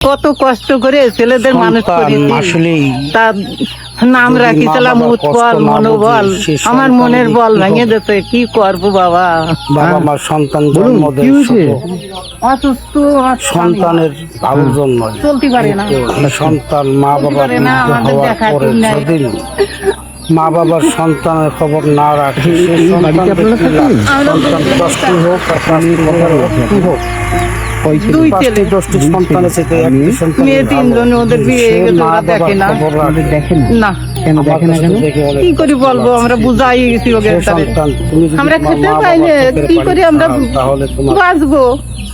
কত কষ্ট করে ছেলেদের মানুষ করেছি, আসলেই তার নাম রাখিছিলাম উৎপল মনোবল। আমার মনের বল ভেঙে দিতে, কি করব বাবা। বাবা মার সন্তান জন্ম দেয় অসুস্থ সন্তানের ভালো জন্য চলতে পারে না, সন্তান মা বাবা পারে না, বৃদ্ধ আমাদের হওয়ার দেখা পরে নাই। যদি মা বাবার সন্তানের খবর না রাখে সেই সন্তান কষ্ট হোক আর কষ্ট হোক দুই ছেলে, 10টি সন্তান আছে, তো একটি সন্তান মেয়ে তিনজন, ওদের বিয়ে হয়ে গেছে, ওরা দেখে না। না কি করে বলবো, আমরা বুঝাই গেছি ওকে, আমরা খেতে পাই না, কি করে আমরা তাহলে তোমার বাঁচবো।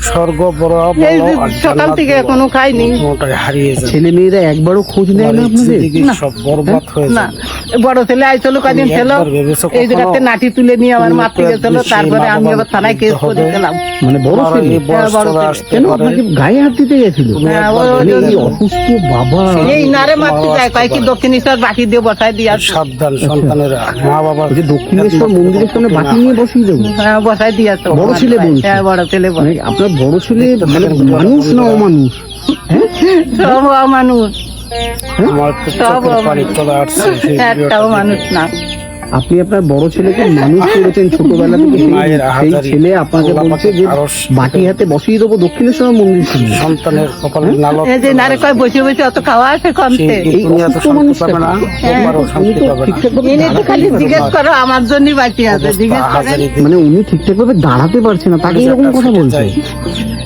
স্বর্গ বড় এই বড় যে আর সকাল থেকে এখনো খাইনি। ওটাই হারিয়ে যায়। ছেলে মেয়েরা একবারও খোঁজ নেয় না আপনাদের? জিন্দেগি সব বরবাদ হয়ে না, যায়। বড় ছেলে আইছিল কদিন ছিল, একবার ভেবেছো এই জায়গাতে কখনো? নাটি তুলে নিয়ে আমার মাতৃ তুমি গেছিল, একদিন তারপরে সেই আমি মা আবার থানায় কেস বাবার করেছিলাম। মানে বড় তোমার ছেলে এই বয়স বড় চলে ছেলে। আসতে কেন পারে। আপনাকে গায়ে হাত দিতে গেছিল? তুমি হ্যাঁ, একবার ওই ভেবে যে- এই দেখো। অসুস্থ বাবা, এই নারে মাতৃ যায়, কয় কি দক্ষিণেশ্বর বাকি দিয়ে বসাই দিয়ে আসো। সাবধান সন্তানেরা মা বাবার ওই যে দক্ষিণেশ্বর মন্দিরের সামনে বাটি নিয়ে বসিয়ে দেবো। হ্যাঁ, বসাই দিয়ে আসো। বড় ছেলে বলছে? হ্যাঁ, বড় ছেলে বলে। মানে আপনার বড় ছেলে মানে মানুষ না অমানুষ? সব মানুষ, আমার তো সব চোখের পানি মানুষ। চলে আসছে সেই একটাও ভিডিওটা মানুষ না। আপনি আপনার বড় ছেলেকে মানুষ করেছেন ছোটবেলা থেকে, মায়ের সেই আহাজারি, ছেলে আপনাকে আল্লাহ বলছে পাকের যে আরশ বাটি হাতে বসিয়ে দেবো দক্ষিণেশ্বর মন্দির সামনে। সন্তানের কপালে নালত এই যে নারে কয় বসে বসে অত খাওয়া আছে কমতে। এই দুনিয়া তো অসুস্থ শান্তি মানুষটা পাবে না, হ্যাঁ, একবারও উনি শান্তি তো পাবে না। ঠিকঠাক ভাবে এনে তো খালি দাঁড়াতে জিজ্ঞেস পারছে করো, আমার জন্যই বাঁচি আছে, জিজ্ঞেস করেন। হাজারি দিন মানে উনি ঠিকঠাক ভাবে দাঁড়াতে পারছে না, তাকে এরকম কথা বলছে?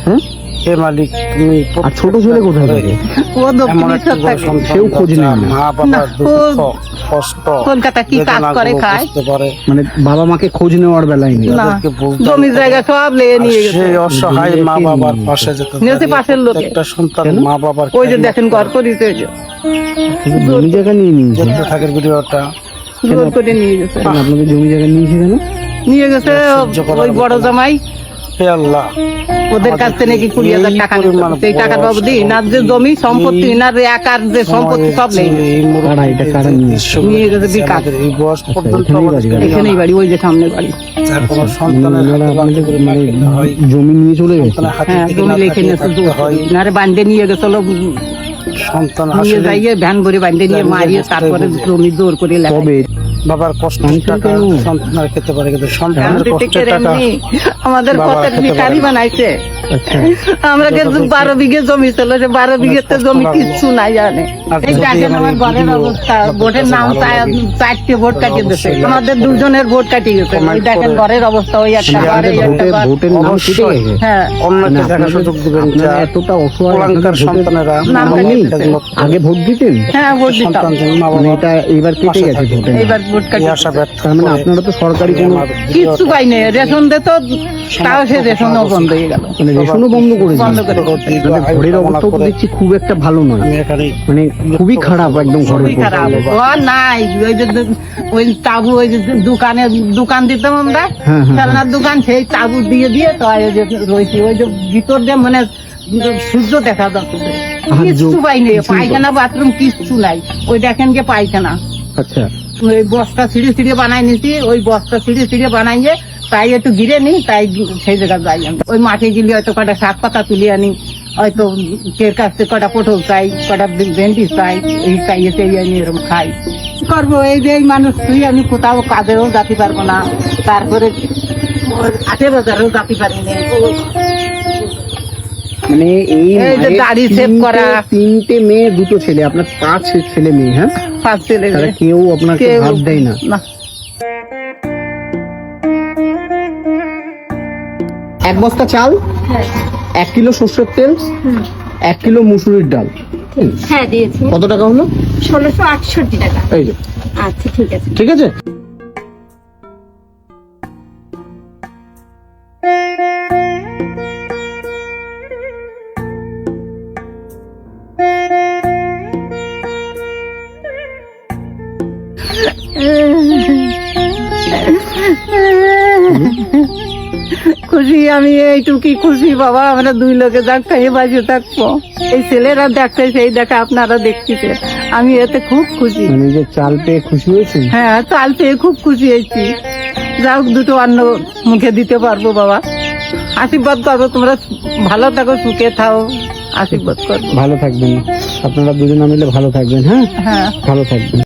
হ্যাঁ, হে মালিক তুমি আর ছোট ছেলে কোথায় থাকে? ও এমন একটি দক্ষিণেশ্বর বড় থাকে, সন্তান কেউ খোঁজ যা নেয় না। মা না, বাবার দুঃখ ও কষ্ট কলকাতা কি কাজ করে বেদনাগুলো খায়? বুঝতে পারে। মানে বাবা মাকে খোঁজ নেওয়ার বেলায় নেই। না, তাদেরকে বুঝতে জমি হবে। জায়গা সব লেগে আর নিয়ে গেছে। সেই অসহায় মা বাবার পাশে যেতে নিয়েছে পাশের লোকে। একটা সন্তান কেন? মা বাবার ওই যে দেখেন ঘর করিতে, ওই যে জমি জায়গা নিয়ে নিয়েছে? দেখতে থাকের ভিডিওটা জোর করে নিয়ে গেছে। কেন আপনাদের জমি জায়গা নিয়েছে কেন? নিয়ে গেছে ওই বড় জামাই, হে আল্লাহ ওদের কাছ থেকে নাকি 20,000 টাকা নিত। সেই টাকার বাবদি ইনার যে জমি সম্পত্তি, ইনার একার যে সম্পত্তি সব লেগে গেছে। কারা এটা কারা নিয়েছে? নিয়ে গেছে বিকাশ। আমাদের এই বয়স পর্যন্ত এখানেই আমাদের বাড়ি। এখানেই বাড়ি, ওই যে সামনে বাড়ি। যার কোনো সন্তানের ওনারা হাতে আপনাদের করে মানে মার খেতে হয়, জমি নিয়ে চলে গেছে? সন্তানের হাতে হ্যাঁ, থেকে জমি না লিখে থাকিয়ে নিয়েছে, থাকতে হয়। ইনারে বান্ধে নিয়ে গেছিল, সন্তান নিয়ে আসলে যাইয়ে ভ্যান ভরে বান্ধে নিয়ে মারিয়ে তারপরে জমি জোর করে লেখা। তবে বাবার কষ্ট মানুষের টাকা কেন? সন্তানের খেতে পারে, কিন্তু সন্তানের আমাদের কষ্টের থেকে টাকা এমনি আমাদের বাবা পথের খেতে ভিখারি পারে না। বানাইছে। আচ্ছা, আমরা কিন্তু 12 বিঘে জমি ছিল, সে 12 বিঘেতে জমি কিচ্ছু নাই জানে। আর এই যদি দেখেন আমার আমার ঘরের ভিডিও অবস্থা, আপনাদের ভোটের কাছে নাম ভালো লাগে, 4টে ভোট কাটিয়ে দিয়েছে, অবশ্যই আমাদের like দুজনের ভোট কাটিয়ে গেছে। comment ওই দেখেন করে ঘরের অবস্থা, ওই একটা share ঘরে দেবেন। একটা ঘর। ভোটের নাম কেটে অবশ্যই। গেছে? হ্যাঁ, অন্যকে মানে দেখার আপনাদের- সুযোগ দিবেন আপনারা যা এতটা অসহায়, কুলাঙ্গার আপনাদের ভোটের সন্তানেরা নাম নাম নেই? খেদমত করে। আগে ভোট দিতেন? হ্যাঁ, ভোট দিতাম। সন্তান যেন মা মানে বাবার এটা এইবার কেটে পাশে গেছে থাকে। ভোটের নাম। এইবার ভোট এই কাটিয়ে আশা ব্যর্থ তার মানে করে আপনারা তো সরকারি কোনো আমার কিচ্ছু পাই নাই, রেশন দে তো তাও সে রেশনও বন্ধ হয়ে গেল। মানে রেশনও বন্ধ করেছে? বন্ধ করে আপনাদের ঘরের অবস্থা তো দেখছি খুব একটা ভালো নয়, আমি এখানে মানে খুবই খারাপ একদম ঘরের খুবই খারাপ। অবস্থা। ও নাই, ওই যে ওই তাবু, ওই যে দোকান দিতাম আমরা, হ্যাঁ, হ্যাঁ, খেলনার দোকান, সেই তাবু দিয়ে দিয়ে তো ওই যে রয়েছি, ওই যে ভিতর দিয়ে মানে সূর্য দেখা যাচ্ছে। কিচ্ছু পাই নেই, পায়খানা বাথরুম কিচ্ছু নাই। ওই দেখেন যে পায়খানা, আচ্ছা, ওই বস্তা ছিঁড়ে ছিঁড়ে বানাই নিছি, ওই বস্তা ছিঁড়ে ছিঁড়ে বানাইয়ে তাই একটু ঘিরে নিই, তাই সেই জায়গায় যাই আমি। ওই মাঠে গেলে হয়তো কটা শাক পাতা তুলে আনি, হয়তো কের কাছ থেকে কটা পটল চাই, কটা ভেন্ডি চাই, এই চাইয়ে চাইয়ে আমি এরকম খাই। কি করবো, এই যে এই মানুষ তুই, আমি কোথাও কাজেও যেতে পারবো না, তারপরে হাটে বাজারেও যেতে পারি না। মানে এই এই যে মায়ের দাড়ি save করা। তিনটে মেয়ে, দুটো ছেলে, আপনার 5 ছেলে মেয়ে, হ্যাঁ? ফার্স্ট ছেলে তারা কেউ আপনাকে কেউ ভাত দেয় না? না। 1 বস্তা চাল, 1 কিলো সর্ষের তেল, 1 কিলো মুসুরির ডাল। হ্যাঁ দিয়েছি, কত টাকা হলো? 1668 টাকা। এই যে, আচ্ছা ঠিক আছে। ঠিক আছে। খুশি আমি এইটুকি খুশি বাবা, আমরা 2 লোকে যাক খেয়ে বাঁচে থাকবো। এই ছেলেরা দেখতে, সেই দেখা আপনারা দেখতেছে, আমি এতে খুব খুশি। মানে এই যে চাল পেয়ে খুশি হয়েছেন? হ্যাঁ, চাল পেয়ে খুব খুশি হয়েছি। যাও, দুটো অন্ন মুখে দিতে পারবো বাবা। আশীর্বাদ করবো, তোমরা ভালো থাকো, সুখে থাও। আশীর্বাদ করবো। ভালো থাকবেন, আপনারা দুজনে মিলে ভালো থাকবেন। হ্যাঁ, হ্যাঁ। ভালো থাকবেন।